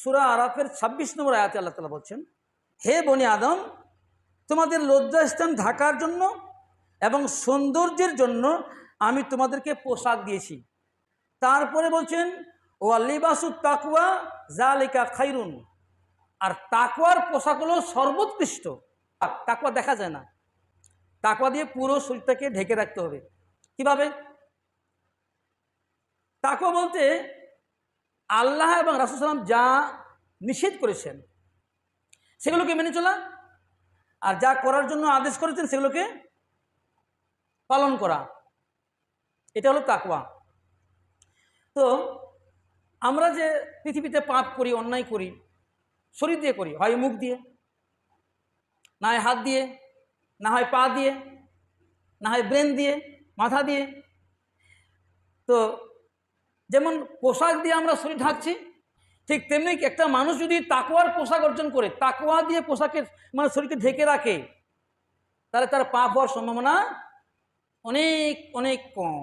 সূরা আরাফের ২৬ নম্বর আয়াতে আল্লাহ তাআলা বলছেন, হে বনি আদম, তোমাদের লজ্জাস্থান ঢাকার জন্য এবং সৌন্দর্যের জন্য আমি তোমাদেরকে পোশাক দিয়েছি। তারপরে বলছেন ওয়া লিবাসুত তাকওয়া যালিকা খায়রুন, আর তাকওয়ার পোশাক হলো সর্বোৎকৃষ্ট। তাকওয়া দেখা যায় না, তাকওয়া দিয়ে পুরো শরীরটাকে ঢেকে রাখতে হবে। কিভাবে? তাকওয়া বলতে আল্লাহ এবং রাসূল সাল্লাল্লাহু আলাইহি ওয়াসাল্লাম যা নিষেধ করেছেন সেগুলোকে মেনে চলা, আর যা করার জন্য আদেশ করেছেন সেগুলোকে পালন করা, এটা হলো তাকওয়া। তো আমরা যে পৃথিবীতে পাপ করি, অন্যায় করি, শরীর দিয়ে করি, হয় মুখ দিয়ে, না হয় হাত দিয়ে, না হয় পা দিয়ে, না হয় ব্রেন দিয়ে, মাথা দিয়ে। তো যেমন পোশাক দিয়ে আমরা শরীর ঢাকছি, ঠিক তেমনি একটা মানুষ যদি তাকওয়ার পোশাক অর্জন করে, তাকওয়া দিয়ে পোশাকের মানে শরীরকে ঢেকে রাখে, তাহলে তার পাপ হওয়ার সম্ভাবনা অনেক অনেক কম।